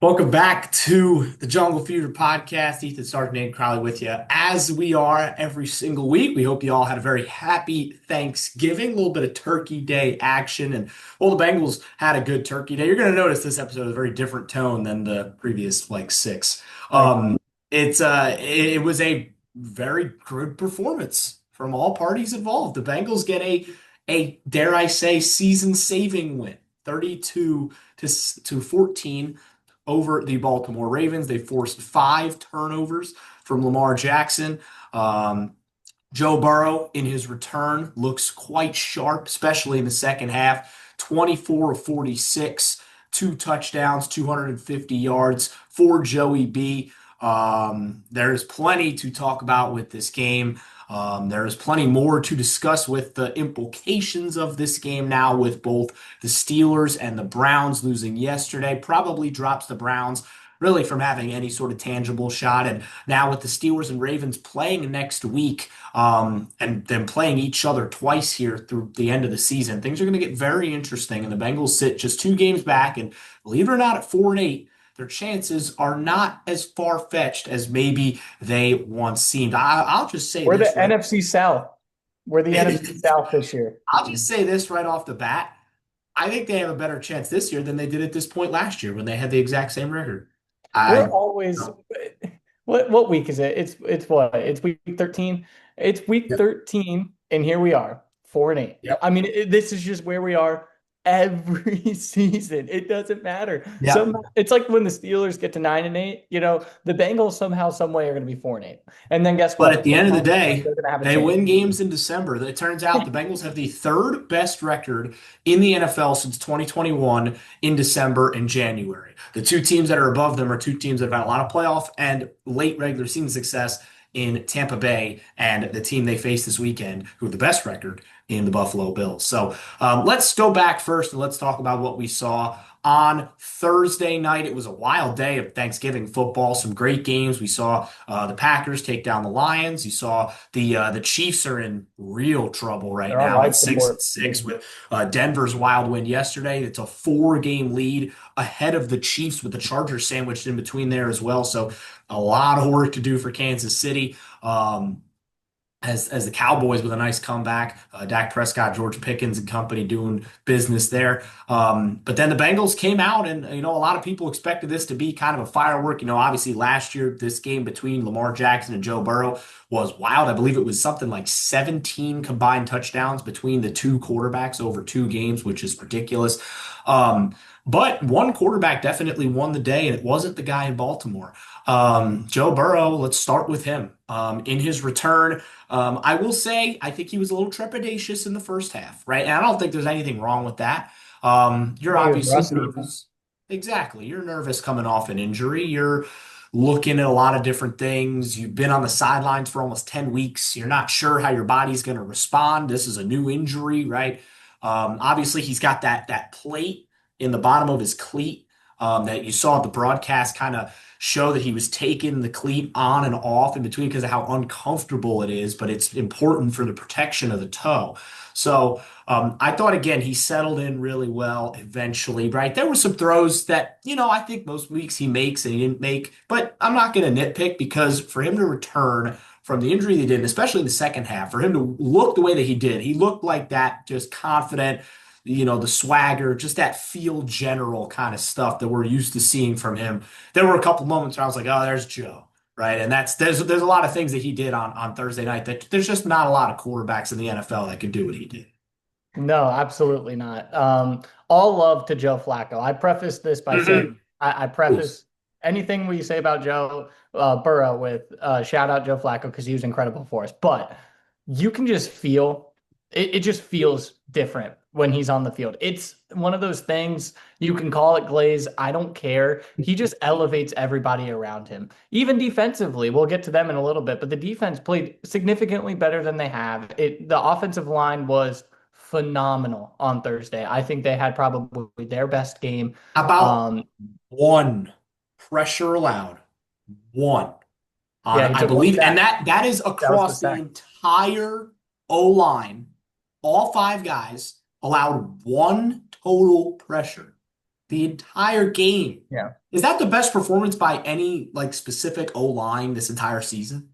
Welcome back to the Jungle Fever podcast. Ethan Sargent and Crowley with you as we are every single week. We hope you all had a very happy Thanksgiving, a little bit of Turkey Day action. And well, the Bengals had a good Turkey Day. You're going to notice this episode is a very different tone than the previous like six. Right. It was a very good performance from all parties involved. The Bengals get a dare I say season saving win, 32 to 14 over the Baltimore Ravens. They forced 5 turnovers from Lamar Jackson. Um, Joe Burrow, in his return, looks quite sharp, especially in the second half. 24 of 46, 2 touchdowns, 250 yards for Joey B. There's plenty to talk about with this game. There is plenty more to discuss with the implications of this game now, with both the Steelers and the Browns losing yesterday. Probably drops the Browns really from having any sort of tangible shot. And now with the Steelers and Ravens playing next week, and then playing each other twice here through the end of the season, things are going to get very interesting. And the Bengals sit just 2 games back, and believe it or not, at 4-8, their chances are not as far-fetched as maybe they once seemed. I'll just say We're this the right. NFC South. We're the NFC South this year. I'll just say this right off the bat. I think they have a better chance this year than they did at this point last year when they had the exact same record. We're I always what week is it? It's what? It's week 13. It's week Yep. 13, and here we are, 4-8. Yep. I mean, this is just where we are every season. It doesn't matter. Yep. It's like when the Steelers get to 9-8, the Bengals somehow, some way are going to be 4-8. And then guess But at what? the They're end of the going day, to have a they chance. win games in December. It turns out the Bengals have the third best record in the NFL since 2021 in December and January. The 2 teams that are above them are 2 teams that have had a lot of playoff and late regular season success in Tampa Bay and the team they face this weekend, who have the best record in the Buffalo Bills. So let's go back first and let's talk about what we saw on Thursday night. It was a wild day of Thanksgiving football. Some great games. We saw the Packers take down the Lions. You saw the Chiefs are in real trouble right They're on now at life six support. and six with Denver's wild win yesterday. It's a 4-game lead ahead of the Chiefs with the Chargers sandwiched in between there as well. So a lot of work to do for Kansas City. As the Cowboys with a nice comeback, Dak Prescott, George Pickens and company doing business there. But then the Bengals came out, and a lot of people expected this to be kind of a firework. Obviously last year this game between Lamar Jackson and Joe Burrow was wild. I believe it was something like 17 combined touchdowns between the 2 quarterbacks over 2 games, which is ridiculous. But one quarterback definitely won the day, and it wasn't the guy in Baltimore. Joe Burrow, let's start with him. In his return, I will say I think he was a little trepidatious in the first half, right? And I don't think there's anything wrong with that. You're He was obviously rusty. nervous. Exactly. You're nervous coming off an injury. You're looking at a lot of different things. You've been on the sidelines for almost 10 weeks. You're not sure how your body's going to respond. This is a new injury, right? Obviously, he's got that plate in the bottom of his cleat that you saw at the broadcast kind of show that he was taking the cleat on and off in between because of how uncomfortable it is, but it's important for the protection of the toe. So I thought, again, he settled in really well eventually, right? There were some throws that, I think most weeks he makes and he didn't make, but I'm not going to nitpick because for him to return from the injury they did, and especially in the second half, for him to look the way that he looked like that, just confident, the swagger, just that feel general kind of stuff that we're used to seeing from him. There were a couple moments where I was like, oh, there's Joe, right? And there's a lot of things that he did on Thursday night that there's just not a lot of quarterbacks in the NFL that could do what he did. No, absolutely not. All love to Joe Flacco. I preface this by Mhm. saying I Please. preface anything we say about Joe Burrow with shout out Joe Flacco because he was incredible for us. But you can just feel it just feels different when he's on the field. It's one of those things you can call it glaze. I don't care. He just elevates everybody around him. Even defensively, we'll get to them in a little bit, but the defense played significantly better than they have. The offensive line was phenomenal on Thursday. I think they had probably their best game. About Um, one pressure allowed, one on, yeah, he I took one believe, and sack. that is That was the across the sack. entire O line. All 5 guys allowed one total pressure. the entire game. Yeah. Is that the best performance by any like specific O-line this entire season?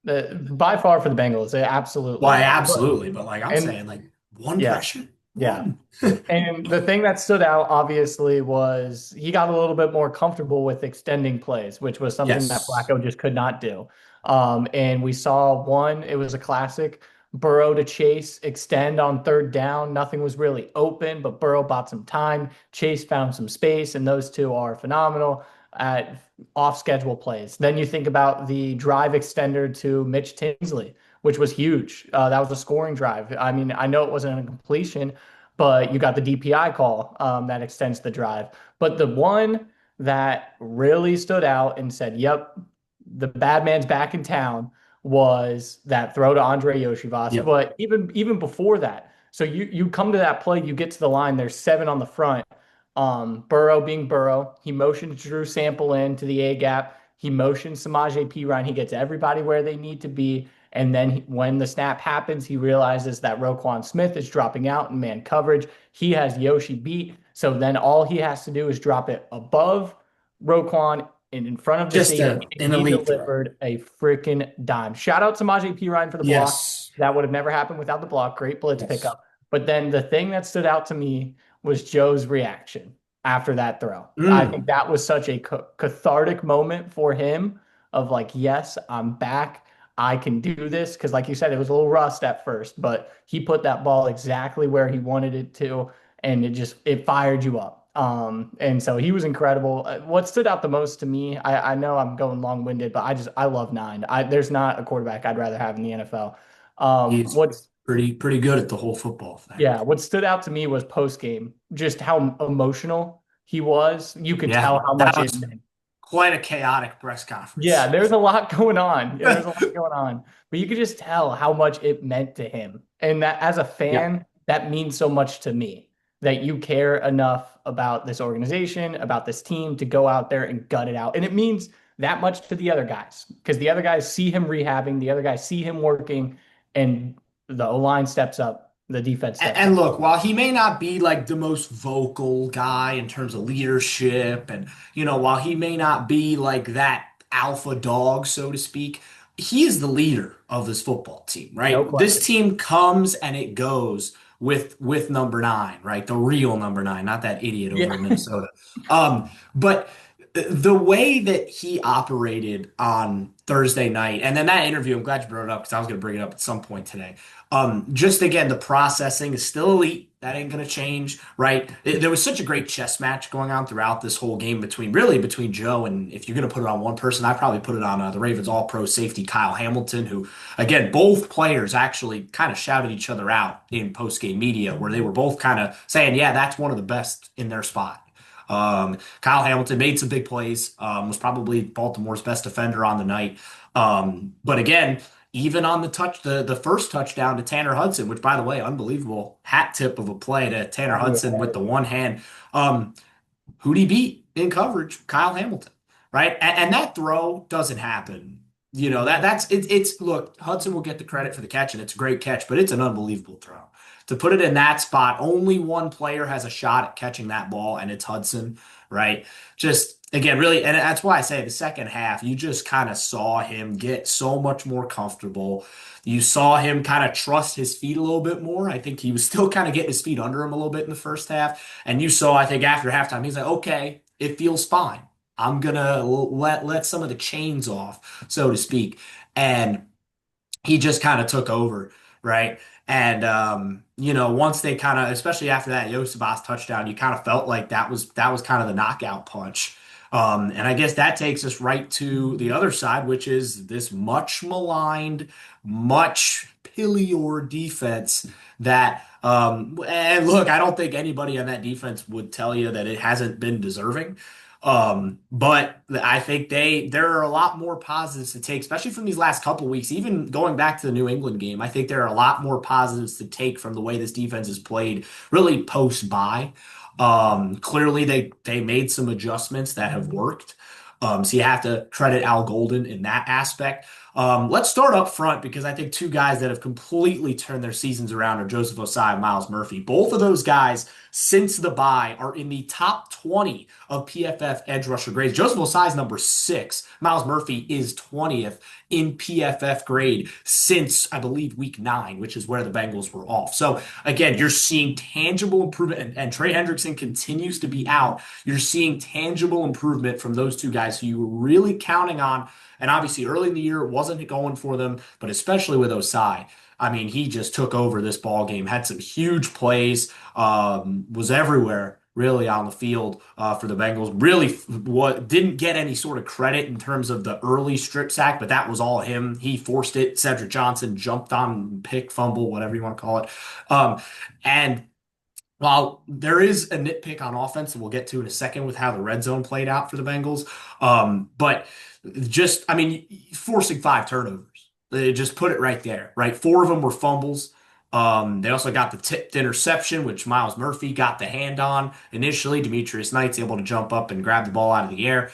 By far for the Bengals, it absolutely Why, is. absolutely. But like I'm And saying, like one yeah, pressure, yeah. one. And the thing that stood out, obviously, was he got a little bit more comfortable with extending plays, which was something that Yes. Flacco just could not do. And we saw one, it was a classic Burrow to Chase extend on third down. Nothing was really open, but Burrow bought some time. Chase found some space, and those two are phenomenal at off schedule plays. Then you think about the drive extender to Mitch Tinsley, which was huge. That was a scoring drive. I mean, I know it wasn't a completion, but you got the DPI call that extends the drive. But the one that really stood out and said, "Yep, the bad man's back in town," was that throw to Andre Yoshivas. Yep. But even before that, so you come to that play, you get to the line. There's seven on the front. Burrow being Burrow, he motions Drew Sample in to the A gap. He motions Samaje Perine. He gets everybody where they need to be. And then when the snap happens, he realizes that Roquan Smith is dropping out in man coverage. He has Yoshi beat. So then all he has to do is drop it above Roquan and in front of the Just safety. And an he elite throw. delivered a freaking dime. Shout out to Samaje Perine for the block. Yes. That would have never happened without the block. Great blitz Yes. pickup. But then the thing that stood out to me was Joe's reaction after that throw. I think Mm. that was such a cathartic moment for him of like, yes, I'm back. I can do this. Because like you said, it was a little rust at first, but he put that ball exactly where he wanted it to, and it fired you up. And so he was incredible. What stood out the most to me, I know I'm going long-winded, but I love nine. There's not a quarterback I'd rather have in the NFL. He's What's pretty good at the whole football thing. Yeah, what stood out to me was post game, just how emotional he was. You could Yeah. tell how That much it was meant. quite a chaotic press Yeah, conference. there's a lot going on. Yeah, there's a lot going on. But you could just tell how much it meant to him. And that as a Yeah. fan, that means so much to me that you care enough about this organization, about this team to go out there and gut it out. And it means that much to the other guys because the other guys see him rehabbing, the other guys see him working, and the O line steps up, the defense steps And up. look, while he may not be like the most vocal guy in terms of leadership, and while he may not be like that alpha dog, so to speak, he is the leader of this football team, No right? This question. team comes and it goes with number nine, right? The real number nine, not that idiot over Yeah. in Minnesota. But the way that he operated on Thursday night, and then that interview, I'm glad you brought it up because I was going to bring it up at some point today. Just again, the processing is still elite. That ain't gonna change, right? There was such a great chess match going on throughout this whole game between Joe and if you're gonna put it on one person, I'd probably put it on the Ravens All-Pro safety Kyle Hamilton, who again both players actually kind of shouted each other out in post-game media where they were both kind of saying, yeah, that's one of the best in their spot. Kyle Hamilton made some big plays, was probably Baltimore's best defender on the night. But again, even on the first touchdown to Tanner Hudson, which by the way, unbelievable hat tip of a play to Tanner On the Hudson with edge. the one hand. Who'd he beat in coverage? Kyle Hamilton, right? And that throw doesn't happen. It's look, Hudson will get the credit for the catch, and it's a great catch, but it's an unbelievable throw. To put it in that spot, only one player has a shot at catching that ball, and it's Hudson, right? Just again, really, and that's why I say the second half, you just kind of saw him get so much more comfortable. You saw him kind of trust his feet a little bit more. I think he was still kind of getting his feet under him a little bit in the first half. And you saw, I think, after halftime, he's like, okay, it feels fine. I'm gonna let some of the chains off, so to speak. And he just kind of took over, right? And once they kind of, especially after that Yosibas touchdown, you kind of felt like that was kind of the knockout punch. And I guess that takes us right to the other side, which is this much maligned, much pillior defense that and look, I don't think anybody on that defense would tell you that it hasn't been deserving. But I think there are a lot more positives to take, especially from these last couple weeks, even going back to the New England game. I think there are a lot more positives to take from the way this defense has played really post bye. Clearly they made some adjustments that have worked. So you have to credit Al Golden in that aspect. Let's start up front because I think two guys that have completely turned their seasons around are Joseph Osai and Miles Murphy. Both of those guys, since the bye, are in the top 20 of PFF edge rusher grades. Joseph Osai is number six. Miles Murphy is 20th in PFF grade since, I believe, week nine, which is where the Bengals were off. So, again, you're seeing tangible improvement, and Trey Hendrickson continues to be out. You're seeing tangible improvement from those two guys who you were really counting on. And obviously, early in the year, it wasn't going for them, but especially with Osai. I mean, he just took over this ball game, had some huge plays, was everywhere really on the field for the Bengals. Really, what didn't get any sort of credit in terms of the early strip sack, but that was all him. He forced it. Cedric Johnson jumped on pick, fumble, whatever you want to call it. And while there is a nitpick on offense, and we'll get to in a second with how the red zone played out for the Bengals, but just, I mean, forcing five turnovers. They just put it right there, right? Four of them were fumbles. They also got the tipped interception, which Miles Murphy got the hand on initially. Demetrius Knight's able to jump up and grab the ball out of the air.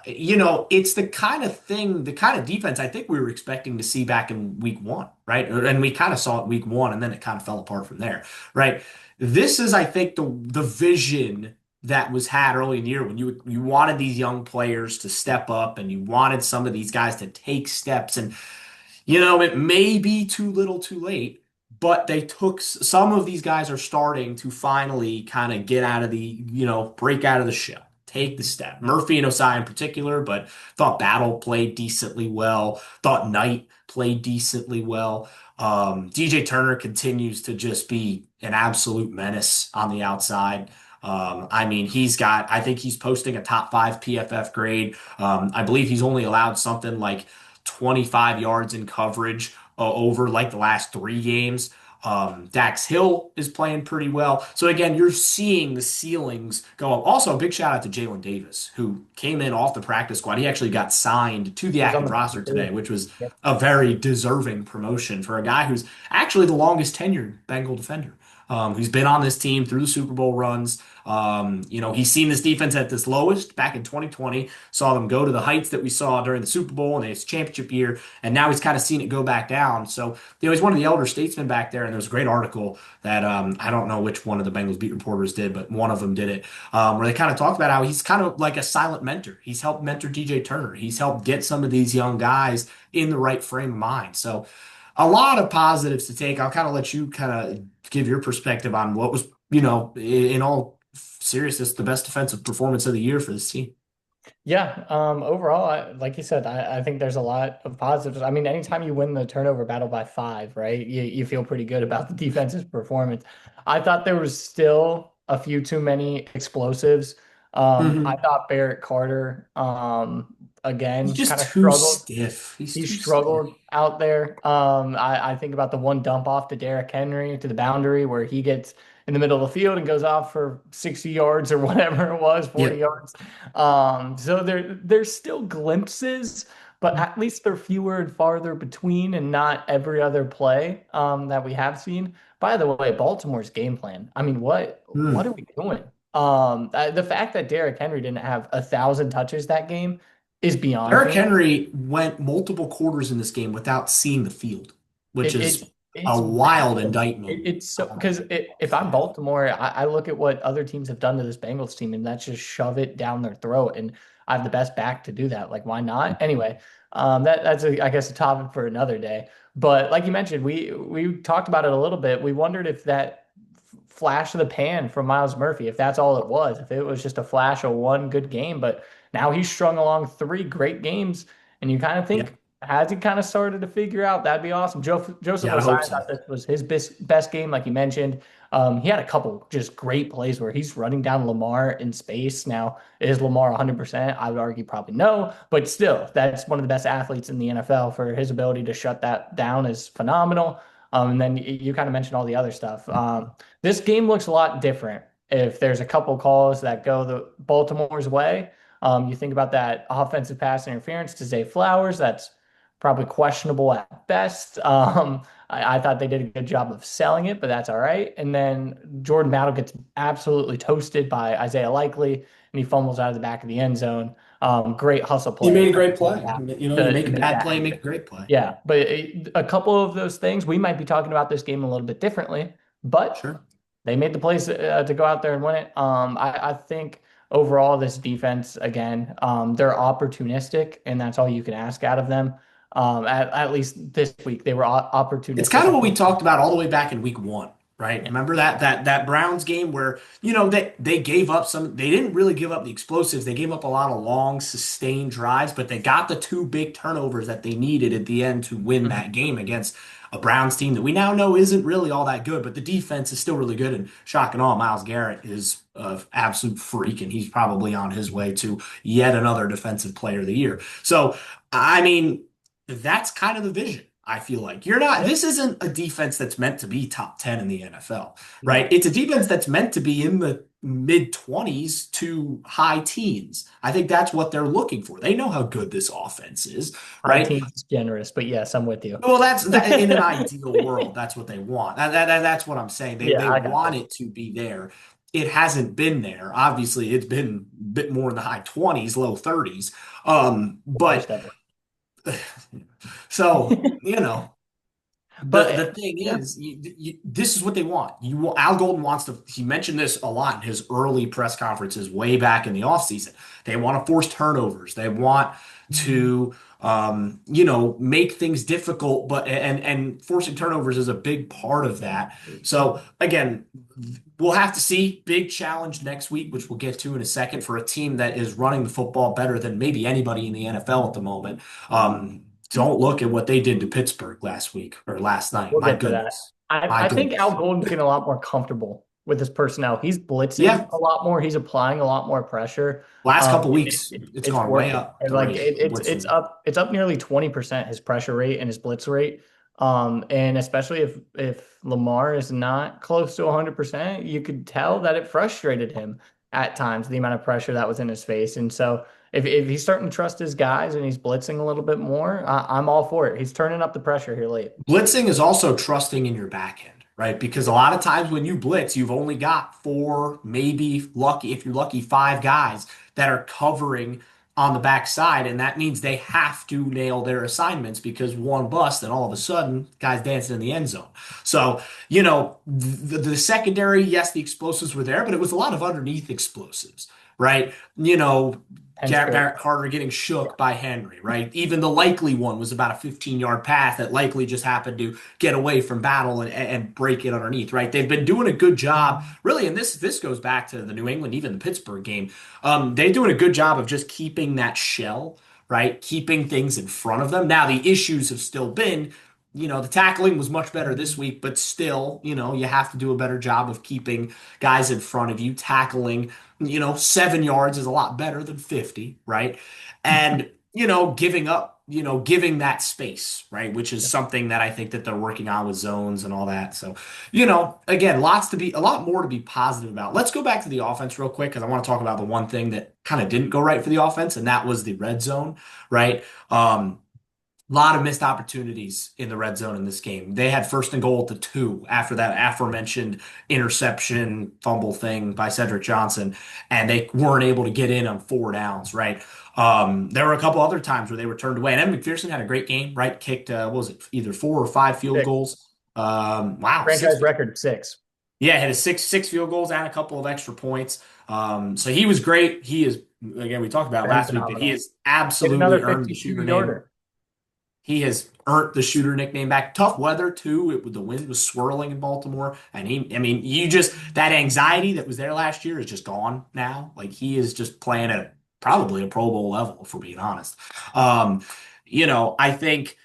It's the kind of thing, the kind of defense I think we were expecting to see back in week one, right? And we kind of saw it week one, and then it kind of fell apart from there, right? This is, I think, the vision that was had early in the year when you wanted these young players to step up and you wanted some of these guys to take steps. And it may be too little too late, but they took some of these guys are starting to finally kind of get out of break out of the shell, take the step. Murphy and Osai in particular, but thought Battle played decently well, thought Knight played decently well. DJ Turner continues to just be an absolute menace on the outside. I mean, I think he's posting a top five PFF grade. I believe he's only allowed something like 25 yards in coverage over like the last three games. Dax Hill is playing pretty well. So again, you're seeing the ceilings go up. Also, a big shout out to Jalen Davis, who came in off the practice squad. He actually got signed to the He was on active the roster field today, too. which was Yep. a very deserving promotion for a guy who's actually the longest tenured Bengal defender. Who's been on this team through the Super Bowl runs. He's seen this defense at this lowest back in 2020, saw them go to the heights that we saw during the Super Bowl and his championship year, and now he's kind of seen it go back down. So, he's one of the elder statesmen back there, and there was a great article that I don't know which one of the Bengals beat reporters did, but one of them did it, where they kind of talked about how he's kind of like a silent mentor. He's helped mentor DJ Turner. He's helped get some of these young guys in the right frame of mind. So, a lot of positives to take. I'll kind of let you kind of give your perspective on what was, in all seriousness, the best defensive performance of the year for this team. Yeah, overall, like you said, I think there's a lot of positives. I mean, anytime you win the turnover battle by five, right, you feel pretty good about the defense's performance. I thought there was still a few too many explosives. I Hmm. thought Barrett Carter, He's again, just kind of too struggled. stiff. He's He too stiff. struggled out there. I think about the one dump off to Derrick Henry to the boundary where he gets in the middle of the field and goes off for 60 yards or whatever it was, 40 Yep. yards. So there's still glimpses, but at least they're fewer and farther between and not every other play that we have seen. By the way, Baltimore's game plan. I mean, what are Mm. we doing? The fact that Derrick Henry didn't have 1,000 touches that game is beyond Derrick me. Henry went multiple quarters in this game without seeing the field, which It, is it a it's wild ridiculous. indictment It's so on because if I'm that. Baltimore, I look at what other teams have done to this Bengals team, and that's just shove it down their throat. And I have the best back to do that. Like, why not? Anyway, that's I guess a topic for another day. But like you mentioned, we talked about it a little bit. We wondered if that flash of the pan from Miles Murphy, if that's all it was, if it was just a flash of one good game. But now he's strung along three great games, and you kind of Yeah, think, has he kind of started to figure out? That'd be awesome. Joseph gotta Osai, hope I so. thought this was his best game, like you mentioned. He had a couple just great plays where he's running down Lamar in space. Now, is Lamar 100%? I would argue probably no, but still, that's one of the best athletes in the NFL for his ability to shut that down is phenomenal. And then you kind of mentioned all the other stuff. This game looks a lot different if there's a couple calls that go the Baltimore's way. You think about that offensive pass interference to Zay Flowers. That's probably questionable at best. I thought they did a good job of selling it, but that's all right. And then Jordan Battle gets absolutely toasted by Isaiah Likely, and he fumbles out of the back of the end zone. Great hustle You play made a from great play. You to make a make bad that play, make a happen. great play. Yeah, but a couple of those things, we might be talking about this game a little bit differently, but Sure. they made the plays to go out there and win it. I think overall, this defense, again, they're opportunistic, and that's all you can ask out of them. At least this week, they were It's opportunistic. kind I of what we think. talked about all the way back in week one, right? Yeah. Remember that Browns game where, they gave up some, they didn't really give up the explosives. They gave up a lot of long, sustained drives, but they got the two big turnovers that they needed at the end to win Mhm. that game against a Browns team that we now know isn't really all that good, but the defense is still really good. And shock and awe, Myles Garrett is an absolute freak, and he's probably on his way to yet another defensive player of the year. So, I mean, that's kind of the vision. I feel like Yeah. this isn't a defense that's meant to be top 10 in the NFL, right? No. It's a defense that's meant to be in the mid 20s to high teens. I think that's what they're looking for. They know how good this offense is, High right? teens is generous, but yes, I'm with you. Well, that's that in an ideal world, that's what they want. That's what I'm saying. They Yeah, I got want you. it to be there. It hasn't been there. Obviously, it's been a bit more in the high 20s, low 30s. But Most ever. so, the But thing yeah, is, this is what they want. Al Golden wants to. He mentioned this a lot in his early press conferences way back in the offseason. They want to force turnovers. They want to, make things difficult. But and forcing turnovers is a big part of that. So again, we'll have to see. Big challenge next week, which we'll get to in a second, for a team that is running the football better than maybe anybody in the NFL at the moment. Don't look at what they did to Pittsburgh last week or last night. we'll My get to that. goodness. My I think Al goodness. Golden's getting a lot more comfortable with his personnel. He's blitzing Yeah. a lot more. He's applying a lot more pressure. Last couple And weeks, it's it's gone way working. up And the like rate of it's blitzing. up nearly 20% his pressure rate and his blitz rate. And especially if Lamar is not close to 100%, you could tell that it frustrated him at times, the amount of pressure that was in his face. And so if he's starting to trust his guys and he's blitzing a little bit more, I'm all for it. He's turning up the pressure here late. Blitzing is also trusting in your back end, right? Because a lot of times when you blitz, you've only got four, maybe lucky, if you're lucky, five guys that are covering on the backside. And that means they have to nail their assignments because one bust and all of a sudden, guys dancing in the end zone. So, the secondary, yes, the explosives were there, but it was a lot of underneath explosives, right? Hence great. Barrett Carter getting shook by Henry, right? Even the Likely one was about a 15-yard pass that Likely just happened to get away from Battle and break it underneath, right? They've been doing a good job, really, and this goes back to the New England, even the Pittsburgh game. They're doing a good job of just keeping that shell, right? Keeping things in front of them. Now the issues have still been, the tackling was much better this week, but still, you have to do a better job of keeping guys in front of you, tackling. 7 yards is a lot better than 50, right? And, giving up, giving that space, right? Which is something that I think that they're working on with zones and all that. So, again, a lot more to be positive about. Let's go back to the offense real quick because I want to talk about the one thing that kind of didn't go right for the offense, and that was the red zone, right? A lot of missed opportunities in the red zone in this game. They had first and goal at the 2 after that aforementioned interception fumble thing by Cedric Johnson, and they weren't able to get in on 4 downs, right? There were a couple other times where they were turned away, and Evan McPherson had a great game, right? Kicked, what was it, either 4 or 5 field Six. goals. Wow, six. Franchise record 6. Yeah, had a six field goals and a couple of extra points. So he was great. He is, again, we talked about it Been last week, but he phenomenal. has Get absolutely another earned the 52 shooter name. yarder. He has earned the shooter nickname back. Tough weather too. The wind was swirling in Baltimore, and that anxiety that was there last year is just gone now. Like he is just playing at probably a Pro Bowl level, if we're being honest. I think.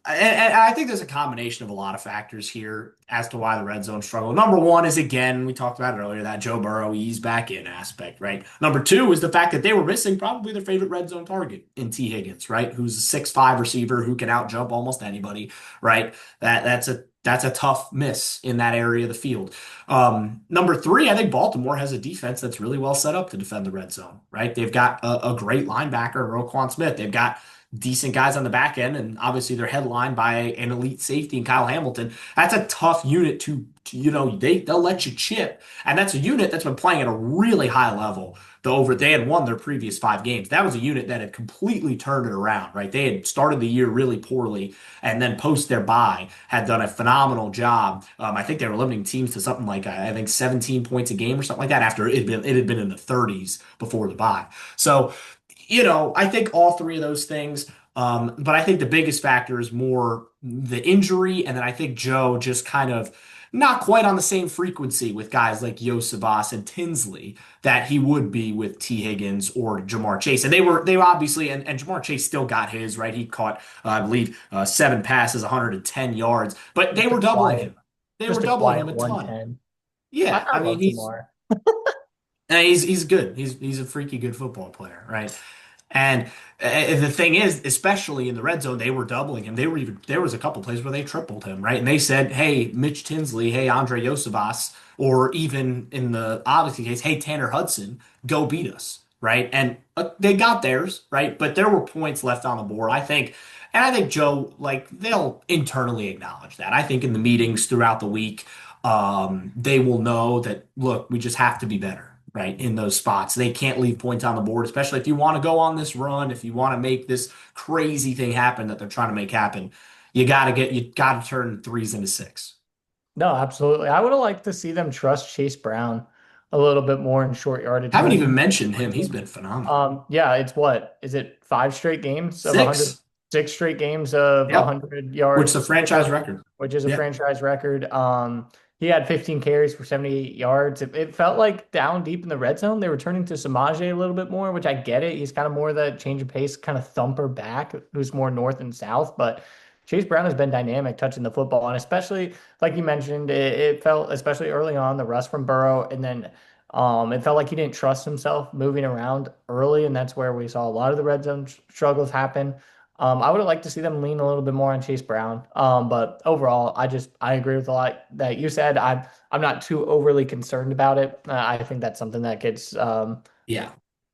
And I think there's a combination of a lot of factors here as to why the red zone struggled. Number one is, again, we talked about it earlier, that Joe Burrow ease back in aspect, right? Number two is the fact that they were missing probably their favorite red zone target in T. Higgins, right? Who's a 6'5" receiver who can out jump almost anybody, right? That's a tough miss in that area of the field. Number three, I think Baltimore has a defense that's really well set up to defend the red zone, right? They've got a great linebacker, Roquan Smith. They've got decent guys on the back end, and obviously they're headlined by an elite safety in Kyle Hamilton. That's a tough unit they'll let you chip, and that's a unit that's been playing at a really high level. They had won their previous 5 games. That was a unit that had completely turned it around, right? They had started the year really poorly, and then post their bye had done a phenomenal job. I think they were limiting teams to something like I think 17 points a game or something like that after it had been in the 30s before the bye. So, I think all three of those things. But I think the biggest factor is more the injury, and then I think Joe just kind of not quite on the same frequency with guys like Yosebas and Tinsley that he would be with T. Higgins or Jamar Chase. And they were obviously, and Jamar Chase still got his, right? He caught, I believe, 7 passes, 110 yards, but they Just a were doubling him. quiet, They were just a doubling him quiet a ton. 110. Yeah, I I mean, love Jamar. he's good. He's a freaky good football player, right? And the thing is, especially in the red zone, they were doubling him. There was a couple plays where they tripled him, right? And they said, "Hey, Mitch Tinsley, hey, Andre Yosebas, or even in the obviously case, hey, Tanner Hudson, go beat us." Right? And they got theirs, right? But there were points left on the board. I think Joe, like they'll internally acknowledge that. I think in the meetings throughout the week, they will know that, look, we just have to be better, right? In those spots. They can't leave points on the board, especially if you want to go on this run, if you want to make this crazy thing happen that they're trying to make happen. You gotta turn threes into six. No, absolutely. I would have liked to see them trust Chase Brown a little bit more in short yardage Haven't runs. even mentioned him. He's been phenomenal. Yeah, it's what? Is it 5 straight games of 100, Six. 6 straight games of Yep. 100 Which is a yards franchise record. which is a Yeah. franchise record. He had 15 carries for 78 yards. It felt like down deep in the red zone, they were turning to Samaje a little bit more, which I get it. He's kind of more the change of pace kind of thumper back who's more north and south. But Chase Brown has been dynamic touching the football. And especially, like you mentioned, it felt, especially early on, the rush from Burrow. And then it felt like he didn't trust himself moving around early. And that's where we saw a lot of the red zone struggles happen. I would have liked to see them lean a little bit more on Chase Brown. But overall, I agree with a lot that you said. I'm not too overly concerned about it. I think that's something that gets Yeah.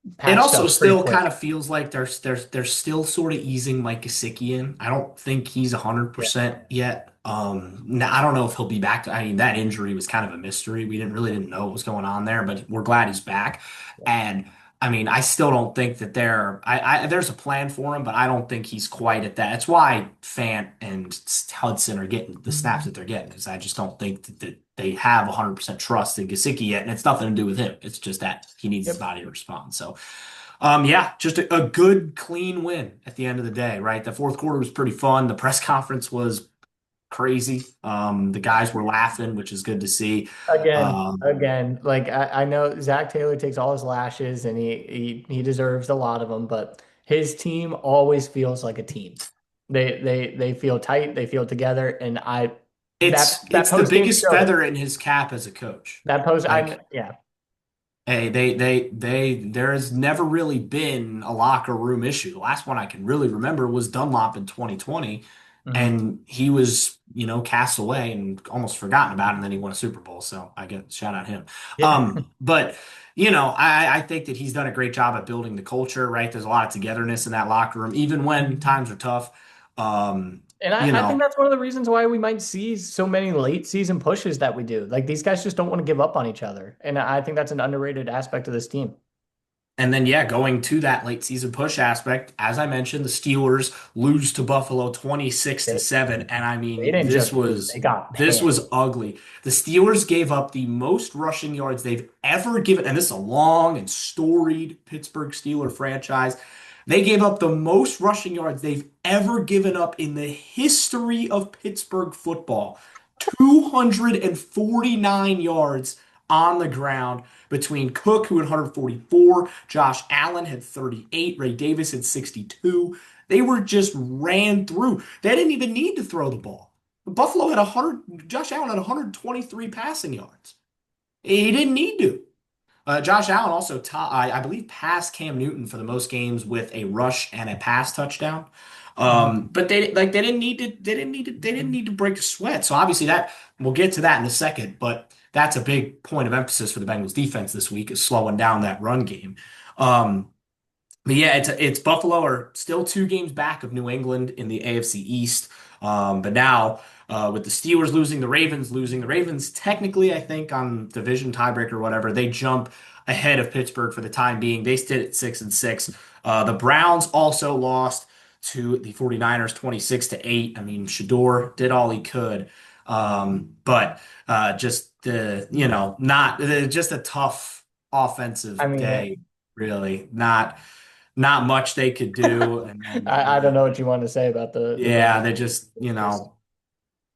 It patched also up pretty still quick. kind of feels like they're still sort of easing Mike Gesicki in. I don't think he's Yeah. 100% yet. Now, I don't know if he'll be back. I mean, that injury was kind of a mystery. We didn't know what was going on there, but we're glad he's back. And I mean, I still don't think that there's a plan for him, but I don't think he's quite at that. That's why Fant and Hudson are getting the snaps that they're getting, because I just don't think that they have 100% trust in Gesicki yet, and it's nothing to do with him. It's just that he needs his Yep. body to respond. So, yeah, just a good, clean win at the end of the day, right? The fourth quarter was pretty fun. The press conference was crazy. The guys were laughing, which is good to see. Um, Like I know Zach Taylor takes all his lashes and he deserves a lot of them, but his team always feels like a team. They feel tight, they feel together, and I it's that it's the post game biggest showed it. feather in his cap as a coach. That post, Like, I yeah. hey, there has never really been a locker room issue. The last one I can really remember was Dunlop in 2020, Mhm. and he was, cast away and almost forgotten about, and then he won a Super Bowl. So I get shout out him. Yeah. But I think that he's done a great job at building the culture, right? There's a lot of togetherness in that locker room, even when times are tough. Um, And you I think know, that's one of the reasons why we might see so many late season pushes that we do. Like these guys just don't want to give up on each other. And I think that's an underrated aspect of this team. And then, yeah, going to that late season push aspect, as I mentioned, the Steelers lose to Buffalo 26 to They, 7. And I they mean, didn't this just lose, was they got this panned. was ugly. The Steelers gave up the most rushing yards they've ever given, and this is a long and storied Pittsburgh Steeler franchise. They gave up the most rushing yards they've ever given up in the history of Pittsburgh football. 249 yards on the ground between Cook, who had 144, Josh Allen had 38, Ray Davis had 62. They were just ran through. They didn't even need to throw the ball. Buffalo had 100, Josh Allen had 123 passing yards. He didn't need to. Josh Allen also, I believe, passed Cam Newton for the most games with a rush and a pass touchdown. Mhm. But they didn't need to they didn't need to break a sweat. So obviously that we'll get to that in a second. But that's a big point of emphasis for the Bengals defense this week is slowing down that run game. Um, But yeah, it's Buffalo are still 2 games back of New England in the AFC East. But now with the Steelers losing, the Ravens technically, I think, on division tiebreaker or whatever, they jump ahead of Pittsburgh for the time being. They sit at 6-6. The Browns also lost to the 49ers 26-8. I mean, Shador did all he could. But just not just a tough I offensive mean, day, really. Not much they could do. And then, I don't know what you want to say about the yeah, Bengals. they just,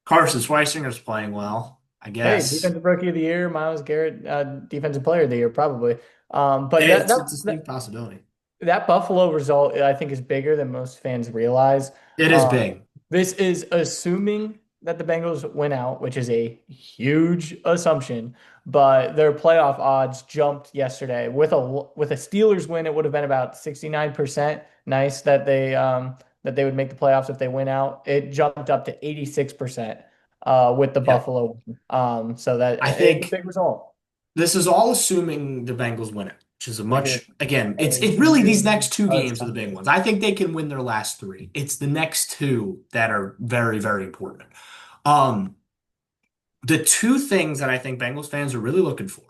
Carson Schweisinger's playing well, I Hey, guess. defensive rookie of the year, Miles Garrett, defensive player of the year, probably. But It's a distinct possibility. that Buffalo result, I think, is bigger than most fans realize. It is Um, big. this is assuming that the Bengals win out, which is a huge assumption. But their playoff odds jumped yesterday with a Steelers win. It would have been about 69%. Nice that they would make the playoffs if they win out. It jumped up to 86% with the Yeah. Buffalo win. So that I it's a think big result. this is all assuming the Bengals win it, which is Which is again, a it's really these huge next 2 games are the big assumption. ones. I think they can win their last three. It's the next two that are very, very important. Um, the two things that I think Bengals fans are really looking for.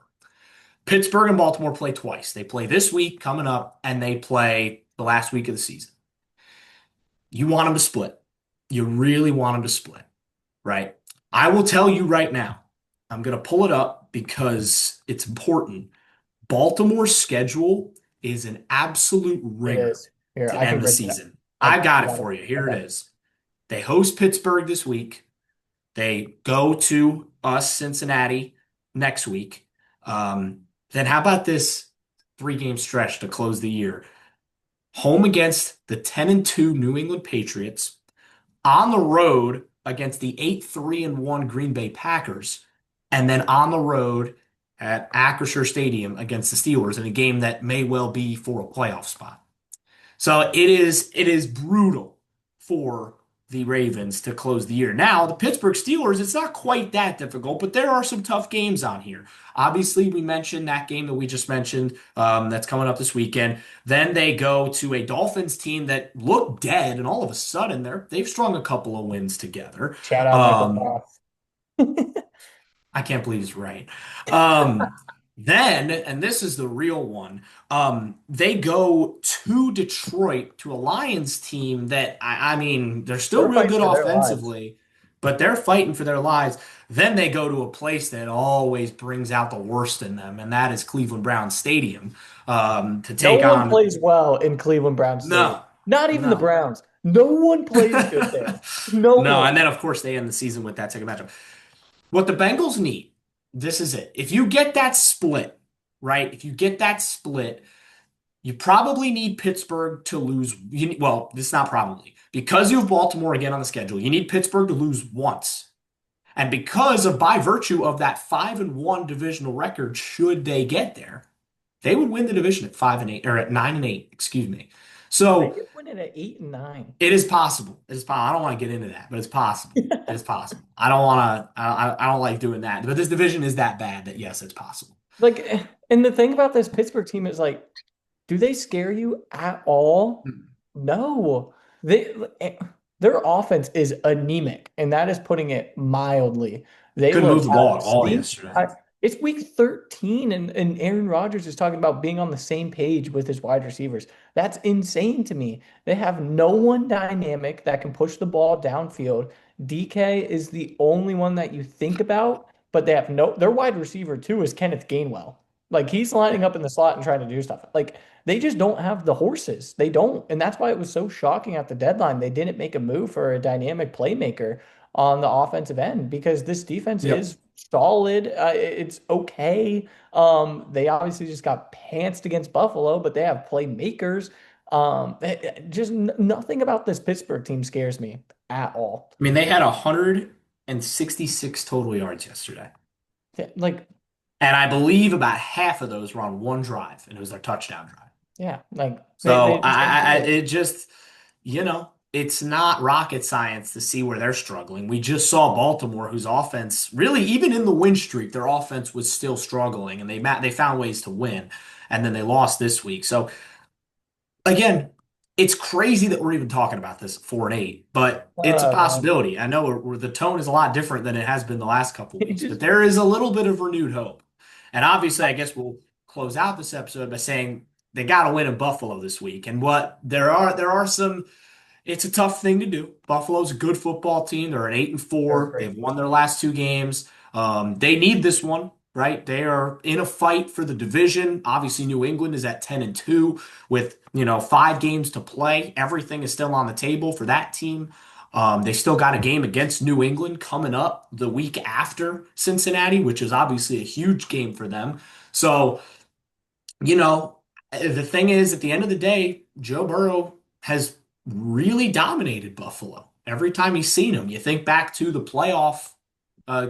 Pittsburgh and Baltimore play twice. They play this week coming up, and they play the last week of the season. You want them to split. You really want them to split, right? I will tell you right now, I'm going to pull it up because it's important. Baltimore's schedule is an absolute It ringer is. Here, to I can end the break it down. season. I've I got it got it. for you. Here it Okay. is. They host Pittsburgh this week. They go to us, Cincinnati, next week. Then how about this 3 game stretch to close the year? Home against the 10-2 New England Patriots, on the road against the 8-3-1 Green Bay Packers, and then on the road at Acrisure Stadium against the Steelers in a game that may well be for a playoff spot. So it is brutal for the Ravens to close the year. Now, the Pittsburgh Steelers, it's not quite that difficult, but there are some tough games on here. Obviously, we mentioned that game that we just mentioned that's coming up this weekend. Then they go to a Dolphins team that looked dead, and all of a sudden they've strung a couple of wins together. Shout out Michael Um, Thomas. I can't believe he's right. Um, then, and this is the real one, they go to Detroit to a Lions team that, I mean, they're still They're real fighting good for their lives. offensively, but they're fighting for their lives. Then they go to a place that always brings out the worst in them, and that is Cleveland Browns Stadium, to No take one on. plays well in Cleveland Browns Stadium. No, Not even the no. Browns. No one plays good there. No No, and one. then of course they end the season with that second matchup. What the Bengals need, this is it. If you get that split, right? If you get that split, you probably need Pittsburgh to lose. Well, this is not probably. Because you have Baltimore again on the schedule, you need Pittsburgh to lose once. And because of by virtue of that 5-1 divisional record, should they get there, they would win the division at 5-8 or at 9-8, excuse me. They So could win it at 8-9. it is possible. It is possible. I don't want to get into that, but it's possible. It is possible. I don't want to. I don't like doing that. But this division is that bad that yes, it's possible. Like, and the thing about this Pittsburgh team is like, do they scare you at all? Mm. No. They their offense is anemic, and that is putting it mildly. They Couldn't move look the out ball of at all sync. yesterday. It's week 13, and Aaron Rodgers is talking about being on the same page with his wide receivers. That's insane to me. They have no one dynamic that can push the ball downfield. DK is the only one that you think about, but they have no, their wide receiver too is Kenneth Gainwell. Like he's lining up in the slot and trying to do stuff. Like they just don't have the horses. They don't. And that's why it was so shocking at the deadline. They didn't make a move for a dynamic playmaker on the offensive end because this defense Yep. is solid. It's okay. They obviously just got pantsed against Buffalo, but they have playmakers. Just nothing about this Pittsburgh team scares me at all. I mean, they had 166 total yards yesterday. Like, And I believe about half of those were on one drive, and it was their touchdown drive. yeah, like So they just don't do it. it just, it's not rocket science to see where they're struggling. We just saw Baltimore, whose offense, really, even in the win streak, their offense was still struggling, and they found ways to win, and then they lost this week. So again, it's crazy that we're even talking about this at 4-8, but it's a Man. possibility. I know the tone is a lot different than it has been the last couple of It weeks, but just there is a little bit of renewed hope. And obviously, I guess we'll close out this episode by saying they got to win in Buffalo this week. And what there are some. It's a tough thing to do. Buffalo's a good football team. They're an 8-4. great. They've won their last two games. They need this one, right? They are in a fight for the division. Obviously, New England is at 10-2 with 5 games to play. Everything is still on the table for that team. They still got a game against New England coming up the week after Cincinnati, which is obviously a huge game for them. So you know, the thing is, at the end of the day, Joe Burrow has really dominated Buffalo every time he's seen him. You think back to the playoff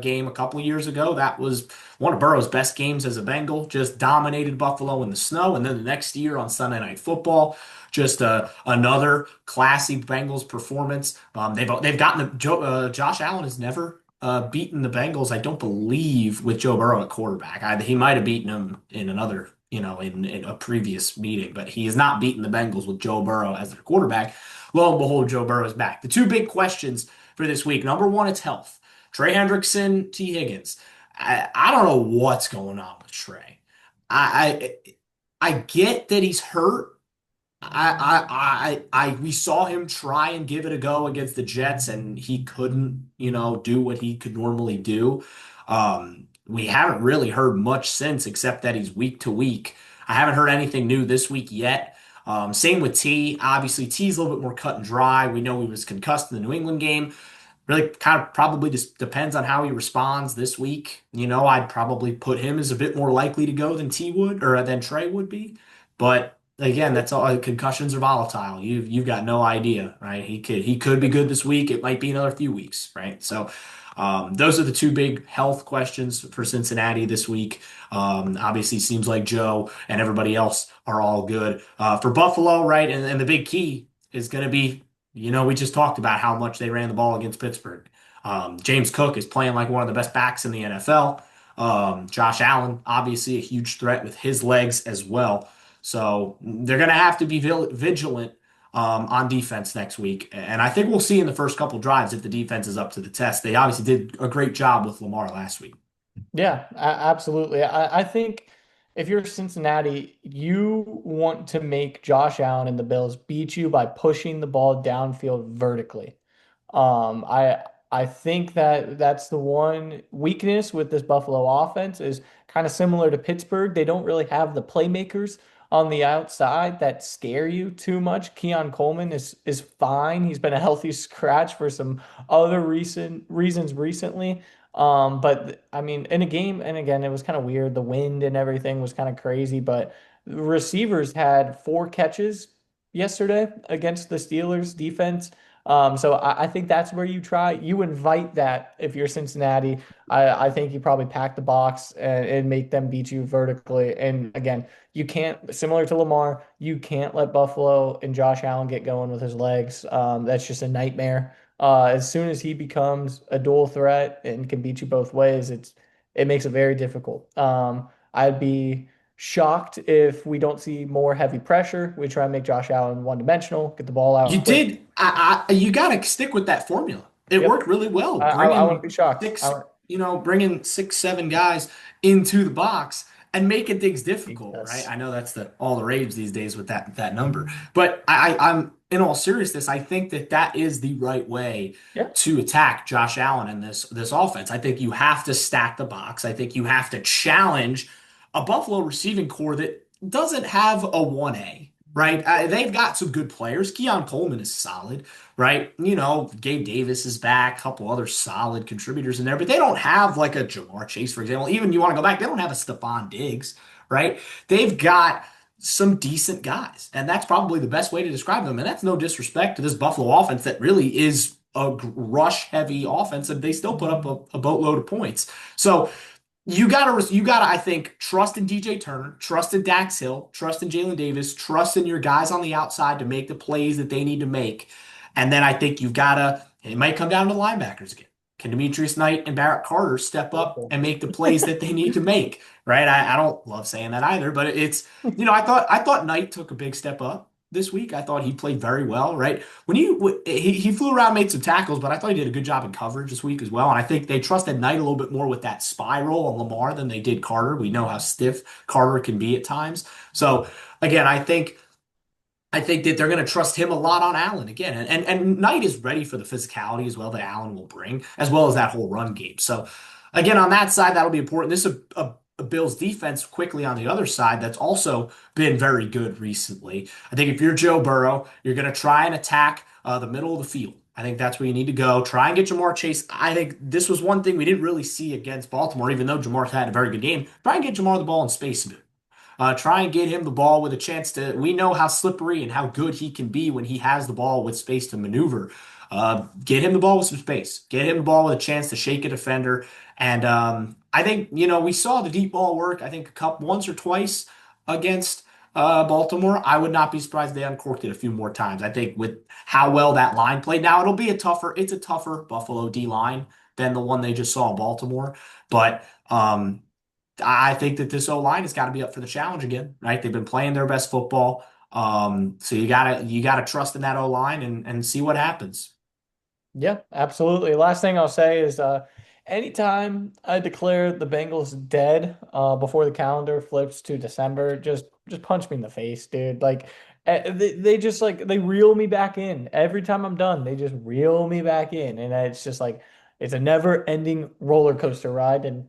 game a couple of years ago, that was one of Burrow's best games as a Bengal, just dominated Buffalo in the snow. And then the next year on Sunday Night Football, just another classy Bengals performance. They've gotten Josh Allen has never beaten the Bengals, I don't believe, with Joe Burrow at quarterback. He might have beaten him in another, in a previous meeting, but he has not beaten the Bengals with Joe Burrow as their quarterback. Lo and behold, Joe Burrow is back. The two big questions for this week: number one, it's health. Trey Hendrickson, T. Higgins. I don't know what's going on with Trey. I I get that he's hurt. We saw him try and give it a go against the Jets, and he couldn't, do what he could normally do. We haven't really heard much since, except that he's week to week. I haven't heard anything new this week yet. Same with T. Obviously, T's a little bit more cut and dry. We know he was concussed in the New England game. Really kind of probably just depends on how he responds this week. I'd probably put him as a bit more likely to go than T would or than Trey would be. But again, that's all. Concussions are volatile. You've got no idea, right? He could be good this week. It might be another few weeks, right? So those are the two big health questions for Cincinnati this week. Obviously, seems like Joe and everybody else are all good for Buffalo, right? And the big key is going to be, we just talked about how much they ran the ball against Pittsburgh. James Cook is playing like one of the best backs in the NFL. Josh Allen, obviously a huge threat with his legs as well. So they're going to have to be vigilant on defense next week. And I think we'll see in the first couple drives if the defense is up to the test. They obviously did a great job with Lamar last week. Yeah, absolutely. I think if you're Cincinnati, you want to make Josh Allen and the Bills beat you by pushing the ball downfield vertically. I think that that's the one weakness with this Buffalo offense is kind of similar to Pittsburgh. They don't really have the playmakers on the outside that scare you too much. Keon Coleman is fine. He's been a healthy scratch for some other recent reasons recently. But I mean, in a game, and again, it was kind of weird. The wind and everything was kind of crazy, but receivers had 4 catches yesterday against the Steelers defense. So I think that's where you try. You invite that if you're Cincinnati. I think you probably pack the box and make them beat you vertically. And again, you can't, similar to Lamar, you can't let Buffalo and Josh Allen get going with his legs. That's just a nightmare. As soon as he becomes a dual threat and can beat you both ways, it makes it very difficult. I'd be shocked if we don't see more heavy pressure. We try and make Josh Allen one-dimensional, get the ball You out quick. did. You got to stick with that formula. It Yep. worked really well. I wouldn't be shocked. Six, bringing 6, 7 guys into the box and making things difficult, right? Yes. I know that's all the rage these days with that number, but I'm in all seriousness. I think that is the right way Yeah. to attack Josh Allen and this offense. I think you have to stack the box. I think you have to challenge a Buffalo receiving core that doesn't have a 1A. Right, they've got some good players. Keon Coleman is solid, right? Gabe Davis is back, a couple other solid contributors in there, but they don't have like a Jamar Chase, for example. Even you want to go back, they don't have a Stephon Diggs, right? They've got some decent guys, and that's probably the best way to describe them. And that's no disrespect to this Buffalo offense that really is a rush-heavy offense, and they still put up a boatload of points. So you gotta, I think, trust in DJ Turner, trust in Dax Hill, trust in Jalen Davis, trust in your guys on the outside to make the plays that they need to make. And then I think it might come down to the linebackers again. Can Demetrius Knight and Barrett Carter step up and make the plays that they need to make? Right? I don't love saying that either, but I thought Knight took a big step up. this week. I thought he played very well, right? He flew around, made some tackles, but I thought he did a good job in coverage this week as well. And I think they trusted Knight a little bit more with that spiral on Lamar than they did Carter. We know how stiff Carter can be at times. So again, I think that they're going to trust him a lot on Allen again. And Knight is ready for the physicality as well that Allen will bring, as well as that whole run game. So again, on that side, that'll be important. This is a Bills defense quickly on the other side that's also been very good recently. I think if you're Joe Burrow, you're going to try and attack the middle of the field. I think that's where you need to go. Try and get Jamar Chase. I think this was one thing we didn't really see against Baltimore, even though Jamar had a very good game. Try and get Jamar the ball in space a bit. Try and get him the ball with a chance to. We know how slippery and how good he can be when he has the ball with space to maneuver. Get him the ball with some space. Get him the ball with a chance to shake a defender. And I think we saw the deep ball work. I think once or twice against Baltimore. I would not be surprised if they uncorked it a few more times. I think with how well that line played. Now it's a tougher Buffalo D line than the one they just saw in Baltimore, but. I think that this O-line has got to be up for the challenge again, right? They've been playing their best football. So you gotta trust in that O-line and see what happens. Yeah, absolutely. Last thing I'll say is anytime I declare the Bengals dead before the calendar flips to December, just punch me in the face, dude. Like they just like they reel me back in. Every time I'm done, they just reel me back in. And it's just like it's a never-ending roller coaster ride. And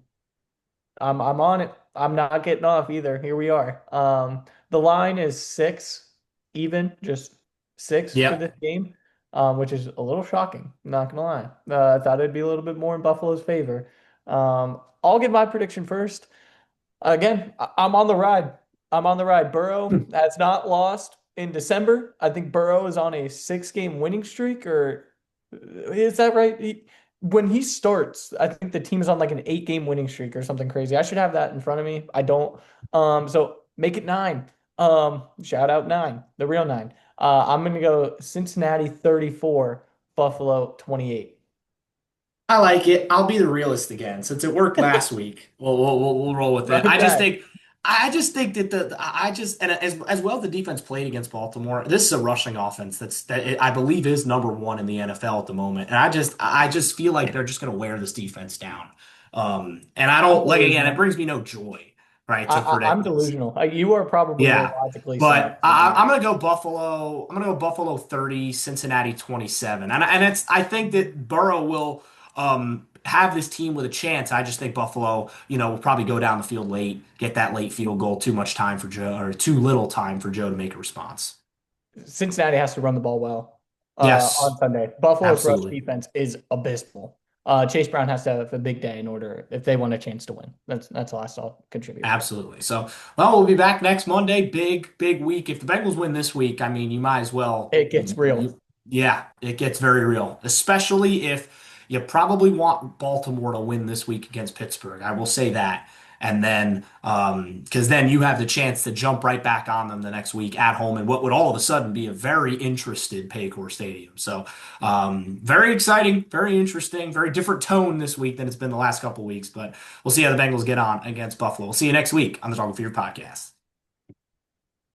I'm on it. I'm not getting off either. Here we are. The line is 6 even, just 6 for Yep. this game, which is a little shocking. Not gonna lie. I thought it'd be a little bit more in Buffalo's favor. I'll give my prediction first. Again, I'm on the ride. I'm on the ride. Burrow has not lost in December. I think Burrow is on a 6-game winning streak, or is that right? When he starts, I think the team is on like an 8-game winning streak or something crazy. I should have that in front of me. I don't. So make it 9. Shout out 9, the real 9. I'm gonna go Cincinnati 34, Buffalo 28. I like it. I'll be the realist again. Since it worked last week, we'll roll with Run it. it back. I just think that I just and as well as the defense played against Baltimore. This is a rushing offense I believe is number one in the NFL at the moment, and I just feel like they're just going to wear this defense down. And I I'm don't like again. It delusional. brings me no joy, right, to I'm predict this. delusional. You are probably more Yeah. logically sound But than me. I'm gonna go Buffalo. I'm gonna go Buffalo 30, Cincinnati 27. And I think that Burrow will have this team with a chance. I just think Buffalo, will probably go down the field late, get that late field goal, too much time for Joe, or too little time for Joe to make a response. Cincinnati has to run the ball well on Yes, Sunday. Buffalo's rush absolutely. defense is abysmal. Chase Brown has to have a big day in order if they want a chance to win. That's the last I'll contribute. Absolutely. So, well, we'll be back next Monday. Big, big week. If the Bengals win this week, I mean, you might as well. It gets real. Yeah, it gets very real, especially if you probably want Baltimore to win this week against Pittsburgh. I will say that. And then, because then you have the chance to jump right back on them the next week at home in what would all of a sudden be a very interested Paycor Stadium. So, very exciting, very interesting, very different tone this week than it's been the last couple weeks. But we'll see how the Bengals get on against Buffalo. We'll see you next week on the Talking Fear podcast.